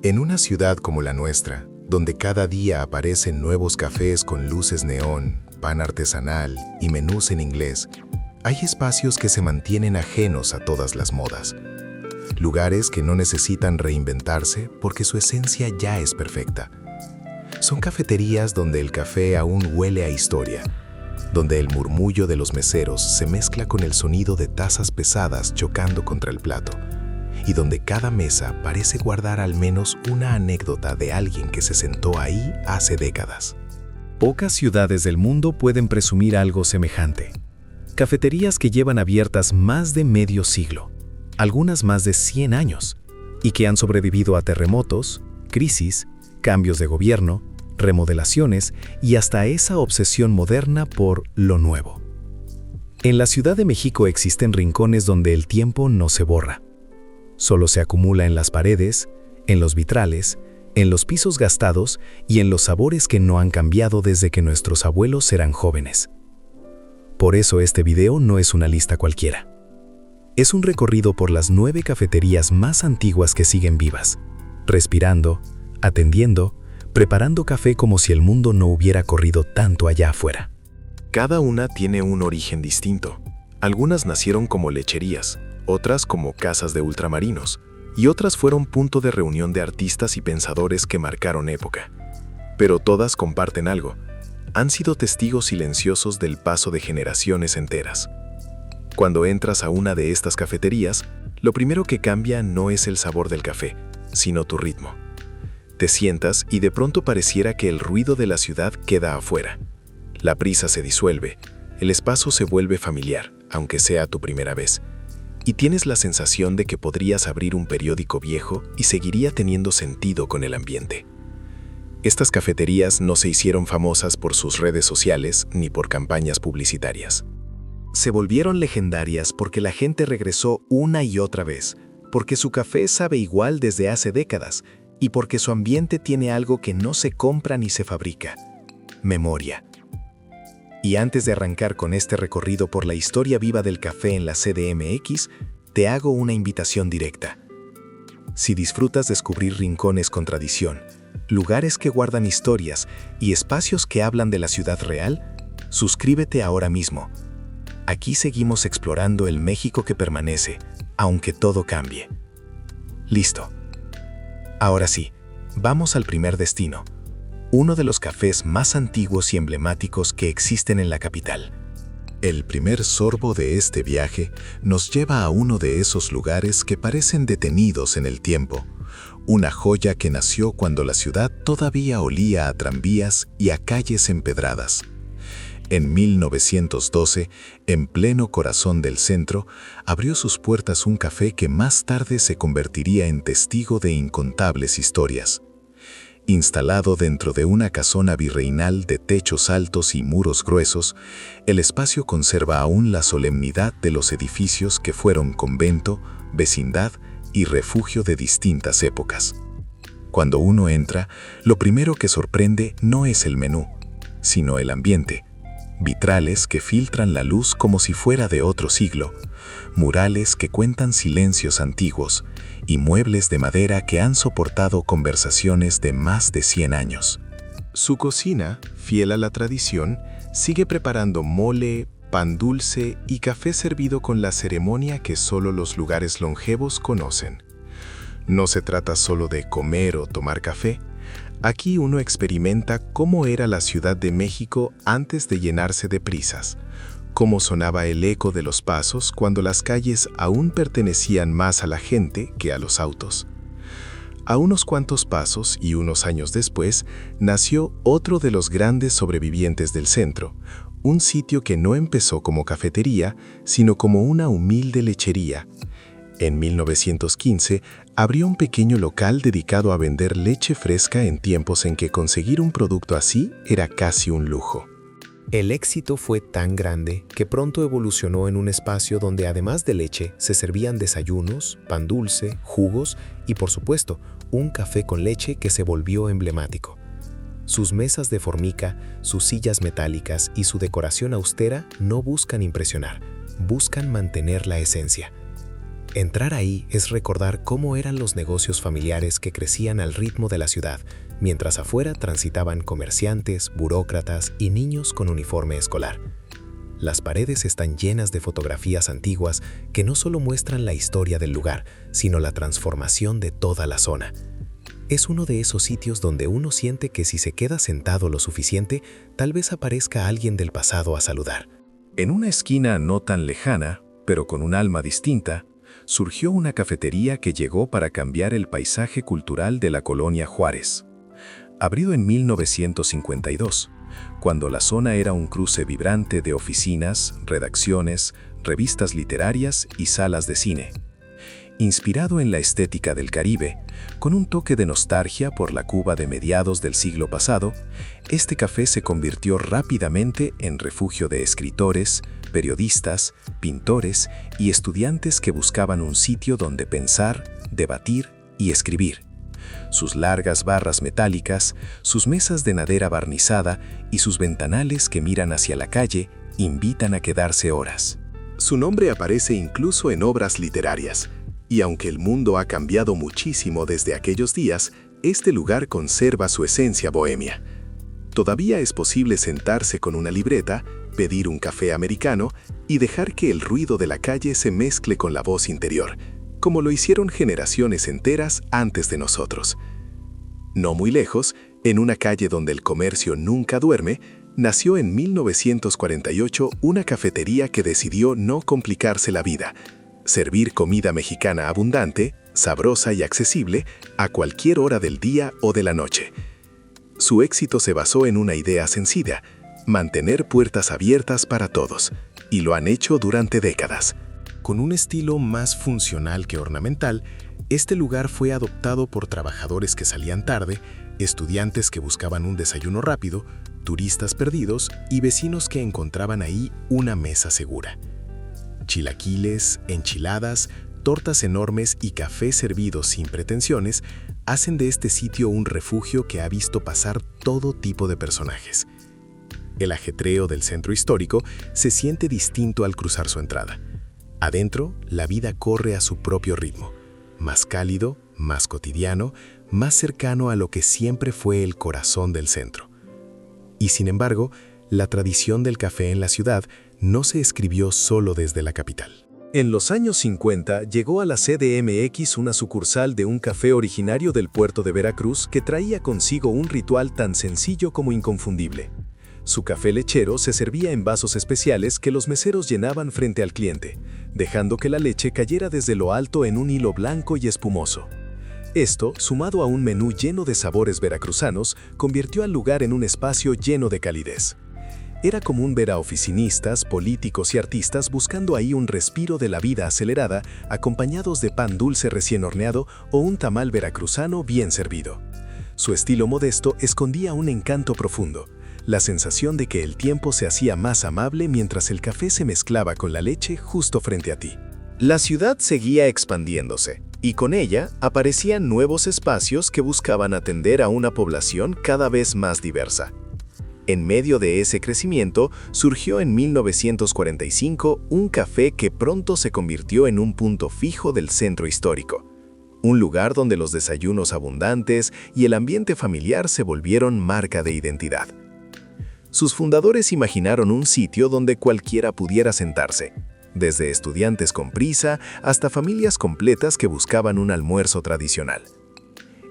En una ciudad como la nuestra, donde cada día aparecen nuevos cafés con luces neón, pan artesanal y menús en inglés, hay espacios que se mantienen ajenos a todas las modas. Lugares que no necesitan reinventarse porque su esencia ya es perfecta. Son cafeterías donde el café aún huele a historia, donde el murmullo de los meseros se mezcla con el sonido de tazas pesadas chocando contra el plato, y donde cada mesa parece guardar al menos una anécdota de alguien que se sentó ahí hace décadas. Pocas ciudades del mundo pueden presumir algo semejante. Cafeterías que llevan abiertas más de medio siglo, algunas más de 100 años, y que han sobrevivido a terremotos, crisis, cambios de gobierno, remodelaciones y hasta esa obsesión moderna por lo nuevo. En la Ciudad de México existen rincones donde el tiempo no se borra. Solo se acumula en las paredes, en los vitrales, en los pisos gastados y en los sabores que no han cambiado desde que nuestros abuelos eran jóvenes. Por eso este video no es una lista cualquiera. Es un recorrido por las 9 cafeterías más antiguas que siguen vivas, respirando, atendiendo, preparando café como si el mundo no hubiera corrido tanto allá afuera. Cada una tiene un origen distinto. Algunas nacieron como lecherías, otras como casas de ultramarinos, y otras fueron punto de reunión de artistas y pensadores que marcaron época. Pero todas comparten algo. Han sido testigos silenciosos del paso de generaciones enteras. Cuando entras a una de estas cafeterías, lo primero que cambia no es el sabor del café, sino tu ritmo. Te sientas y de pronto pareciera que el ruido de la ciudad queda afuera. La prisa se disuelve, el espacio se vuelve familiar, aunque sea tu primera vez. Y tienes la sensación de que podrías abrir un periódico viejo y seguiría teniendo sentido con el ambiente. Estas cafeterías no se hicieron famosas por sus redes sociales ni por campañas publicitarias. Se volvieron legendarias porque la gente regresó una y otra vez, porque su café sabe igual desde hace décadas y porque su ambiente tiene algo que no se compra ni se fabrica: memoria. Y antes de arrancar con este recorrido por la historia viva del café en la CDMX, te hago una invitación directa. Si disfrutas descubrir rincones con tradición, lugares que guardan historias y espacios que hablan de la ciudad real, suscríbete ahora mismo. Aquí seguimos explorando el México que permanece, aunque todo cambie. Listo. Ahora sí, vamos al primer destino. Uno de los cafés más antiguos y emblemáticos que existen en la capital. El primer sorbo de este viaje nos lleva a uno de esos lugares que parecen detenidos en el tiempo, una joya que nació cuando la ciudad todavía olía a tranvías y a calles empedradas. En 1912, en pleno corazón del centro, abrió sus puertas un café que más tarde se convertiría en testigo de incontables historias. Instalado dentro de una casona virreinal de techos altos y muros gruesos, el espacio conserva aún la solemnidad de los edificios que fueron convento, vecindad y refugio de distintas épocas. Cuando uno entra, lo primero que sorprende no es el menú, sino el ambiente. Vitrales que filtran la luz como si fuera de otro siglo, murales que cuentan silencios antiguos y muebles de madera que han soportado conversaciones de más de 100 años. Su cocina, fiel a la tradición, sigue preparando mole, pan dulce y café servido con la ceremonia que solo los lugares longevos conocen. No se trata solo de comer o tomar café. Aquí uno experimenta cómo era la Ciudad de México antes de llenarse de prisas, cómo sonaba el eco de los pasos cuando las calles aún pertenecían más a la gente que a los autos. A unos cuantos pasos y unos años después, nació otro de los grandes sobrevivientes del centro, un sitio que no empezó como cafetería, sino como una humilde lechería. En 1915, abrió un pequeño local dedicado a vender leche fresca en tiempos en que conseguir un producto así era casi un lujo. El éxito fue tan grande que pronto evolucionó en un espacio donde además de leche se servían desayunos, pan dulce, jugos y por supuesto un café con leche que se volvió emblemático. Sus mesas de formica, sus sillas metálicas y su decoración austera no buscan impresionar, buscan mantener la esencia. Entrar ahí es recordar cómo eran los negocios familiares que crecían al ritmo de la ciudad, mientras afuera transitaban comerciantes, burócratas y niños con uniforme escolar. Las paredes están llenas de fotografías antiguas que no solo muestran la historia del lugar, sino la transformación de toda la zona. Es uno de esos sitios donde uno siente que si se queda sentado lo suficiente, tal vez aparezca alguien del pasado a saludar. En una esquina no tan lejana, pero con un alma distinta, surgió una cafetería que llegó para cambiar el paisaje cultural de la colonia Juárez. Abrió en 1952, cuando la zona era un cruce vibrante de oficinas, redacciones, revistas literarias y salas de cine. Inspirado en la estética del Caribe, con un toque de nostalgia por la Cuba de mediados del siglo pasado, este café se convirtió rápidamente en refugio de escritores, periodistas, pintores y estudiantes que buscaban un sitio donde pensar, debatir y escribir. Sus largas barras metálicas, sus mesas de madera barnizada y sus ventanales que miran hacia la calle invitan a quedarse horas. Su nombre aparece incluso en obras literarias. Y aunque el mundo ha cambiado muchísimo desde aquellos días, este lugar conserva su esencia bohemia. Todavía es posible sentarse con una libreta, pedir un café americano y dejar que el ruido de la calle se mezcle con la voz interior, como lo hicieron generaciones enteras antes de nosotros. No muy lejos, en una calle donde el comercio nunca duerme, nació en 1948 una cafetería que decidió no complicarse la vida, servir comida mexicana abundante, sabrosa y accesible a cualquier hora del día o de la noche. Su éxito se basó en una idea sencilla: mantener puertas abiertas para todos, y lo han hecho durante décadas. Con un estilo más funcional que ornamental, este lugar fue adoptado por trabajadores que salían tarde, estudiantes que buscaban un desayuno rápido, turistas perdidos y vecinos que encontraban ahí una mesa segura. Chilaquiles, enchiladas, tortas enormes y café servido sin pretensiones hacen de este sitio un refugio que ha visto pasar todo tipo de personajes. El ajetreo del centro histórico se siente distinto al cruzar su entrada. Adentro, la vida corre a su propio ritmo, más cálido, más cotidiano, más cercano a lo que siempre fue el corazón del centro. Y sin embargo, la tradición del café en la ciudad no se escribió solo desde la capital. En los años 50 llegó a la CDMX una sucursal de un café originario del puerto de Veracruz que traía consigo un ritual tan sencillo como inconfundible. Su café lechero se servía en vasos especiales que los meseros llenaban frente al cliente, dejando que la leche cayera desde lo alto en un hilo blanco y espumoso. Esto, sumado a un menú lleno de sabores veracruzanos, convirtió al lugar en un espacio lleno de calidez. Era común ver a oficinistas, políticos y artistas buscando ahí un respiro de la vida acelerada, acompañados de pan dulce recién horneado o un tamal veracruzano bien servido. Su estilo modesto escondía un encanto profundo, la sensación de que el tiempo se hacía más amable mientras el café se mezclaba con la leche justo frente a ti. La ciudad seguía expandiéndose, y con ella aparecían nuevos espacios que buscaban atender a una población cada vez más diversa. En medio de ese crecimiento, surgió en 1945 un café que pronto se convirtió en un punto fijo del centro histórico. Un lugar donde los desayunos abundantes y el ambiente familiar se volvieron marca de identidad. Sus fundadores imaginaron un sitio donde cualquiera pudiera sentarse, desde estudiantes con prisa hasta familias completas que buscaban un almuerzo tradicional.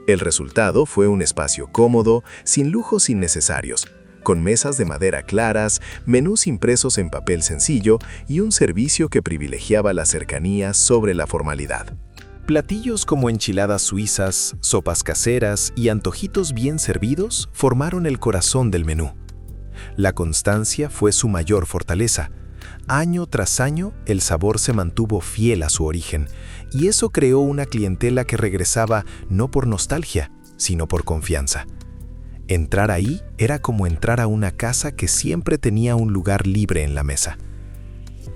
El resultado fue un espacio cómodo, sin lujos innecesarios, con mesas de madera claras, menús impresos en papel sencillo y un servicio que privilegiaba la cercanía sobre la formalidad. Platillos como enchiladas suizas, sopas caseras y antojitos bien servidos formaron el corazón del menú. La constancia fue su mayor fortaleza. Año tras año, el sabor se mantuvo fiel a su origen, y eso creó una clientela que regresaba no por nostalgia, sino por confianza. Entrar ahí era como entrar a una casa que siempre tenía un lugar libre en la mesa.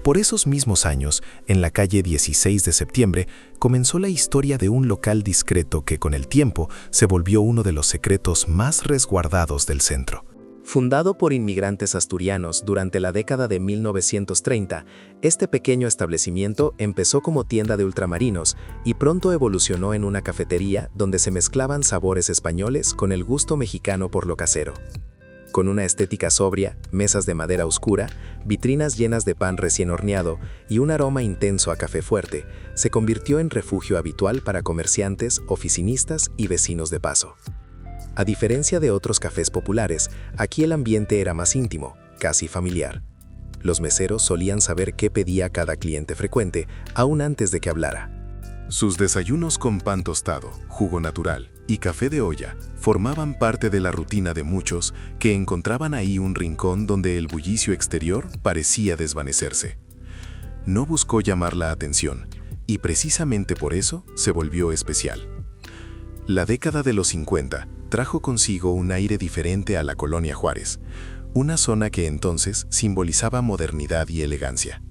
Por esos mismos años, en la calle 16 de septiembre, comenzó la historia de un local discreto que con el tiempo se volvió uno de los secretos más resguardados del centro. Fundado por inmigrantes asturianos durante la década de 1930, este pequeño establecimiento empezó como tienda de ultramarinos y pronto evolucionó en una cafetería donde se mezclaban sabores españoles con el gusto mexicano por lo casero. Con una estética sobria, mesas de madera oscura, vitrinas llenas de pan recién horneado y un aroma intenso a café fuerte, se convirtió en refugio habitual para comerciantes, oficinistas y vecinos de paso. A diferencia de otros cafés populares, aquí el ambiente era más íntimo, casi familiar. Los meseros solían saber qué pedía cada cliente frecuente, aún antes de que hablara. Sus desayunos con pan tostado, jugo natural y café de olla formaban parte de la rutina de muchos que encontraban ahí un rincón donde el bullicio exterior parecía desvanecerse. No buscó llamar la atención, y precisamente por eso se volvió especial. La década de los 50 trajo consigo un aire diferente a la Colonia Juárez, una zona que entonces simbolizaba modernidad y elegancia.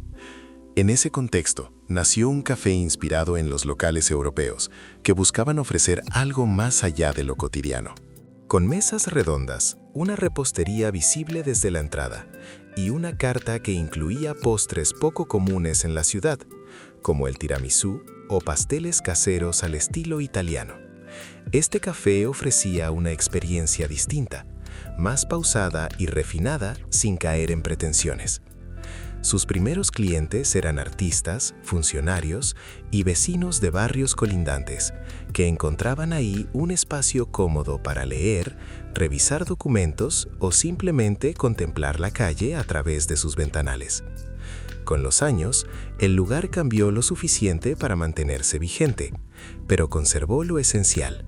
En ese contexto, nació un café inspirado en los locales europeos, que buscaban ofrecer algo más allá de lo cotidiano. Con mesas redondas, una repostería visible desde la entrada y una carta que incluía postres poco comunes en la ciudad, como el tiramisú o pasteles caseros al estilo italiano. Este café ofrecía una experiencia distinta, más pausada y refinada sin caer en pretensiones. Sus primeros clientes eran artistas, funcionarios y vecinos de barrios colindantes, que encontraban ahí un espacio cómodo para leer, revisar documentos o simplemente contemplar la calle a través de sus ventanales. Con los años, el lugar cambió lo suficiente para mantenerse vigente, pero conservó lo esencial: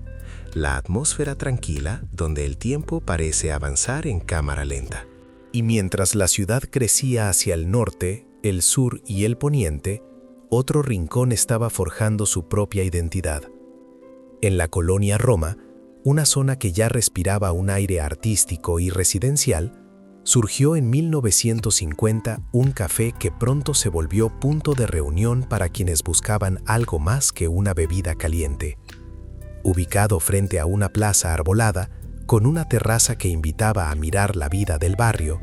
la atmósfera tranquila donde el tiempo parece avanzar en cámara lenta. Y mientras la ciudad crecía hacia el norte, el sur y el poniente, otro rincón estaba forjando su propia identidad. En la colonia Roma, una zona que ya respiraba un aire artístico y residencial, surgió en 1950 un café que pronto se volvió punto de reunión para quienes buscaban algo más que una bebida caliente. Ubicado frente a una plaza arbolada, con una terraza que invitaba a mirar la vida del barrio,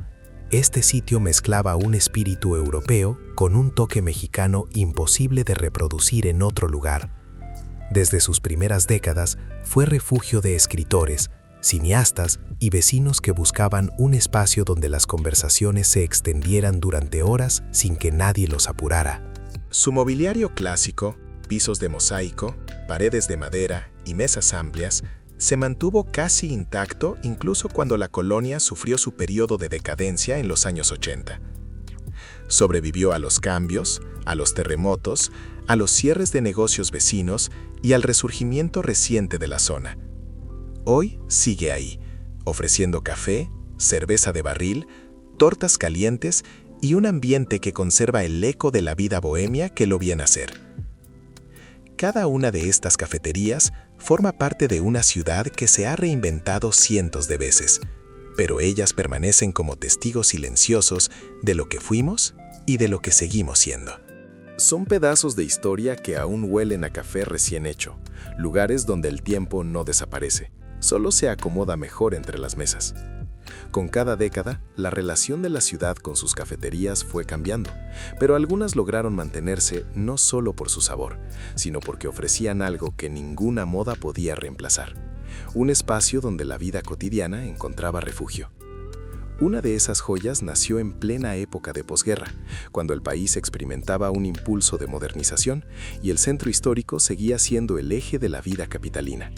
este sitio mezclaba un espíritu europeo con un toque mexicano imposible de reproducir en otro lugar. Desde sus primeras décadas, fue refugio de escritores, cineastas y vecinos que buscaban un espacio donde las conversaciones se extendieran durante horas sin que nadie los apurara. Su mobiliario clásico, pisos de mosaico, paredes de madera y mesas amplias, se mantuvo casi intacto incluso cuando la colonia sufrió su periodo de decadencia en los años 80. Sobrevivió a los cambios, a los terremotos, a los cierres de negocios vecinos y al resurgimiento reciente de la zona. Hoy sigue ahí, ofreciendo café, cerveza de barril, tortas calientes y un ambiente que conserva el eco de la vida bohemia que lo vio nacer. Cada una de estas cafeterías forma parte de una ciudad que se ha reinventado cientos de veces, pero ellas permanecen como testigos silenciosos de lo que fuimos y de lo que seguimos siendo. Son pedazos de historia que aún huelen a café recién hecho, lugares donde el tiempo no desaparece, solo se acomoda mejor entre las mesas. Con cada década, la relación de la ciudad con sus cafeterías fue cambiando, pero algunas lograron mantenerse no solo por su sabor, sino porque ofrecían algo que ninguna moda podía reemplazar: un espacio donde la vida cotidiana encontraba refugio. Una de esas joyas nació en plena época de posguerra, cuando el país experimentaba un impulso de modernización y el centro histórico seguía siendo el eje de la vida capitalina.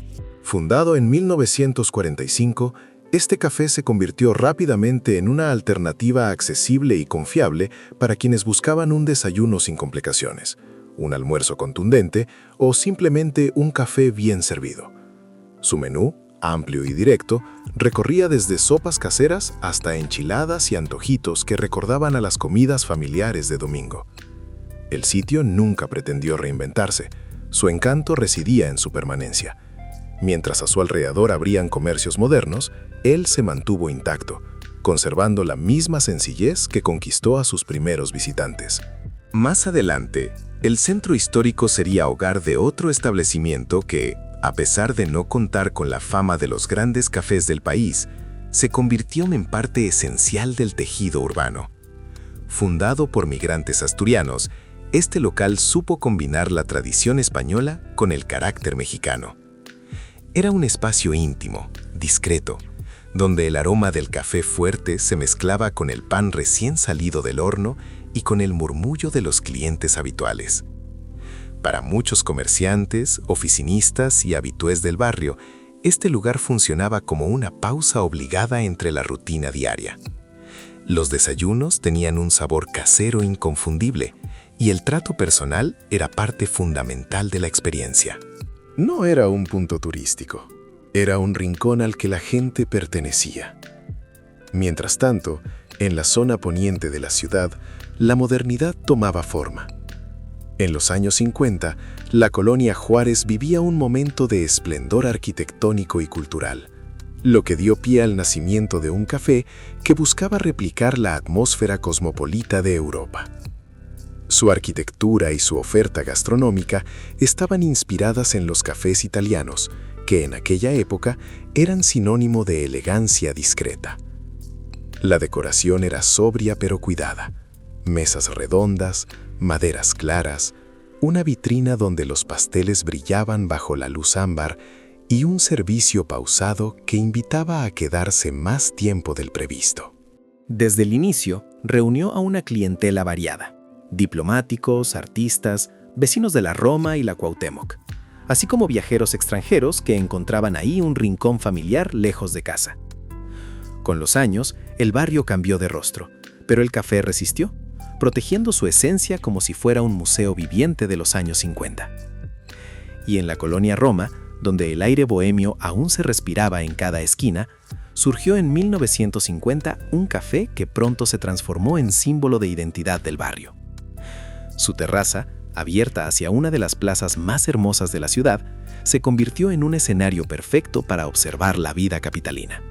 Fundado en 1945, este café se convirtió rápidamente en una alternativa accesible y confiable para quienes buscaban un desayuno sin complicaciones, un almuerzo contundente o simplemente un café bien servido. Su menú, amplio y directo, recorría desde sopas caseras hasta enchiladas y antojitos que recordaban a las comidas familiares de domingo. El sitio nunca pretendió reinventarse, su encanto residía en su permanencia. Mientras a su alrededor abrían comercios modernos, él se mantuvo intacto, conservando la misma sencillez que conquistó a sus primeros visitantes. Más adelante, el centro histórico sería hogar de otro establecimiento que, a pesar de no contar con la fama de los grandes cafés del país, se convirtió en parte esencial del tejido urbano. Fundado por migrantes asturianos, este local supo combinar la tradición española con el carácter mexicano. Era un espacio íntimo, discreto, donde el aroma del café fuerte se mezclaba con el pan recién salido del horno y con el murmullo de los clientes habituales. Para muchos comerciantes, oficinistas y habitués del barrio, este lugar funcionaba como una pausa obligada entre la rutina diaria. Los desayunos tenían un sabor casero inconfundible y el trato personal era parte fundamental de la experiencia. No era un punto turístico, era un rincón al que la gente pertenecía. Mientras tanto, en la zona poniente de la ciudad, la modernidad tomaba forma. En los años 50, la colonia Juárez vivía un momento de esplendor arquitectónico y cultural, lo que dio pie al nacimiento de un café que buscaba replicar la atmósfera cosmopolita de Europa. Su arquitectura y su oferta gastronómica estaban inspiradas en los cafés italianos, que en aquella época eran sinónimo de elegancia discreta. La decoración era sobria pero cuidada. Mesas redondas, maderas claras, una vitrina donde los pasteles brillaban bajo la luz ámbar y un servicio pausado que invitaba a quedarse más tiempo del previsto. Desde el inicio, reunió a una clientela variada: diplomáticos, artistas, vecinos de la Roma y la Cuauhtémoc, así como viajeros extranjeros que encontraban ahí un rincón familiar lejos de casa. Con los años, el barrio cambió de rostro, pero el café resistió, protegiendo su esencia como si fuera un museo viviente de los años 50. Y en la colonia Roma, donde el aire bohemio aún se respiraba en cada esquina, surgió en 1950 un café que pronto se transformó en símbolo de identidad del barrio. Su terraza, abierta hacia una de las plazas más hermosas de la ciudad, se convirtió en un escenario perfecto para observar la vida capitalina.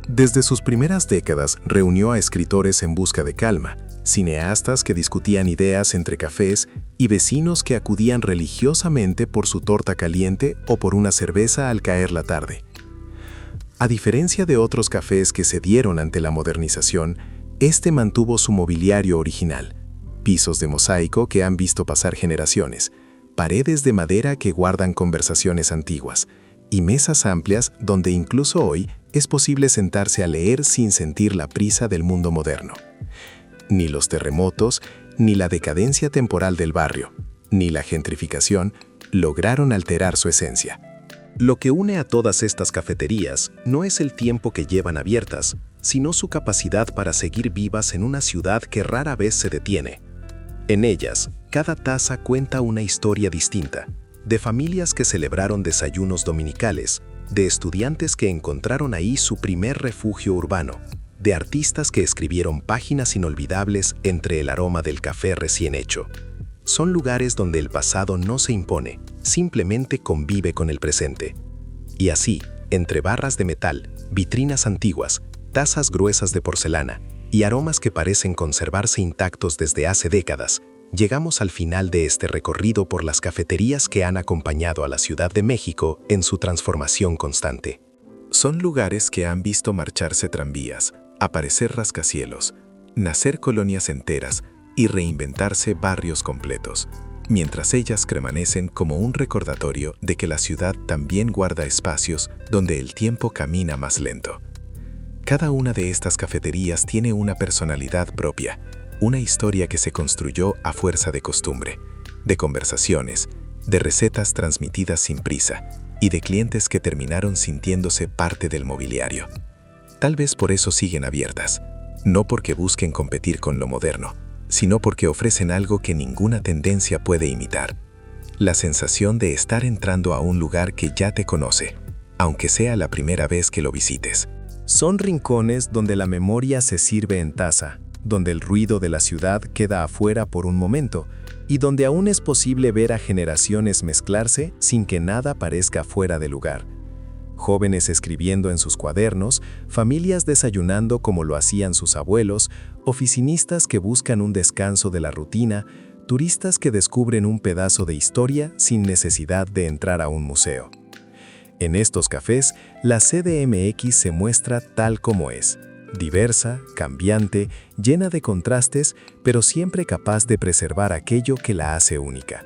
Desde sus primeras décadas reunió a escritores en busca de calma, cineastas que discutían ideas entre cafés y vecinos que acudían religiosamente por su torta caliente o por una cerveza al caer la tarde. A diferencia de otros cafés que cedieron ante la modernización, este mantuvo su mobiliario original: pisos de mosaico que han visto pasar generaciones, paredes de madera que guardan conversaciones antiguas y mesas amplias donde incluso hoy es posible sentarse a leer sin sentir la prisa del mundo moderno. Ni los terremotos, ni la decadencia temporal del barrio, ni la gentrificación lograron alterar su esencia. Lo que une a todas estas cafeterías no es el tiempo que llevan abiertas, sino su capacidad para seguir vivas en una ciudad que rara vez se detiene. En ellas, cada taza cuenta una historia distinta, de familias que celebraron desayunos dominicales, de estudiantes que encontraron ahí su primer refugio urbano, de artistas que escribieron páginas inolvidables entre el aroma del café recién hecho. Son lugares donde el pasado no se impone, simplemente convive con el presente. Y así, entre barras de metal, vitrinas antiguas, tazas gruesas de porcelana y aromas que parecen conservarse intactos desde hace décadas, llegamos al final de este recorrido por las cafeterías que han acompañado a la Ciudad de México en su transformación constante. Son lugares que han visto marcharse tranvías, aparecer rascacielos, nacer colonias enteras y reinventarse barrios completos, mientras ellas permanecen como un recordatorio de que la ciudad también guarda espacios donde el tiempo camina más lento. Cada una de estas cafeterías tiene una personalidad propia, una historia que se construyó a fuerza de costumbre, de conversaciones, de recetas transmitidas sin prisa y de clientes que terminaron sintiéndose parte del mobiliario. Tal vez por eso siguen abiertas, no porque busquen competir con lo moderno, sino porque ofrecen algo que ninguna tendencia puede imitar: la sensación de estar entrando a un lugar que ya te conoce, aunque sea la primera vez que lo visites. Son rincones donde la memoria se sirve en taza, donde el ruido de la ciudad queda afuera por un momento y donde aún es posible ver a generaciones mezclarse sin que nada parezca fuera de lugar. Jóvenes escribiendo en sus cuadernos, familias desayunando como lo hacían sus abuelos, oficinistas que buscan un descanso de la rutina, turistas que descubren un pedazo de historia sin necesidad de entrar a un museo. En estos cafés, la CDMX se muestra tal como es, diversa, cambiante, llena de contrastes, pero siempre capaz de preservar aquello que la hace única.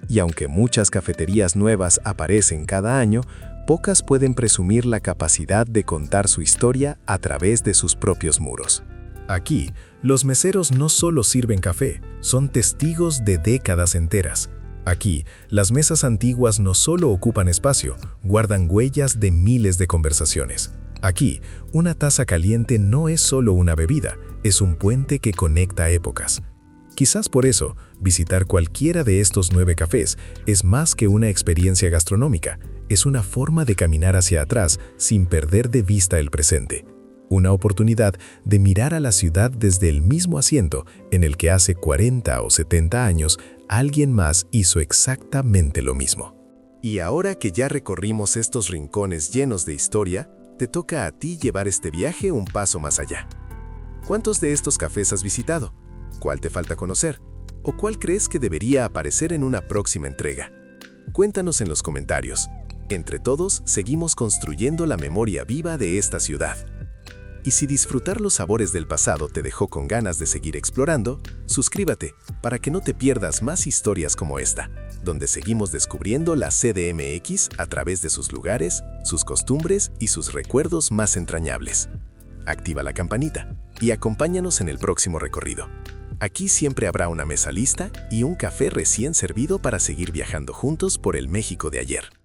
Y aunque muchas cafeterías nuevas aparecen cada año, pocas pueden presumir la capacidad de contar su historia a través de sus propios muros. Aquí, los meseros no solo sirven café, son testigos de décadas enteras. Aquí, las mesas antiguas no solo ocupan espacio, guardan huellas de miles de conversaciones. Aquí, una taza caliente no es solo una bebida, es un puente que conecta épocas. Quizás por eso, visitar cualquiera de estos 9 cafés es más que una experiencia gastronómica, es una forma de caminar hacia atrás sin perder de vista el presente. Una oportunidad de mirar a la ciudad desde el mismo asiento en el que hace 40 o 70 años alguien más hizo exactamente lo mismo. Y ahora que ya recorrimos estos rincones llenos de historia, te toca a ti llevar este viaje un paso más allá. ¿Cuántos de estos cafés has visitado? ¿Cuál te falta conocer? ¿O cuál crees que debería aparecer en una próxima entrega? Cuéntanos en los comentarios. Entre todos, seguimos construyendo la memoria viva de esta ciudad. Y si disfrutar los sabores del pasado te dejó con ganas de seguir explorando, suscríbete para que no te pierdas más historias como esta, donde seguimos descubriendo la CDMX a través de sus lugares, sus costumbres y sus recuerdos más entrañables. Activa la campanita y acompáñanos en el próximo recorrido. Aquí siempre habrá una mesa lista y un café recién servido para seguir viajando juntos por el México de ayer.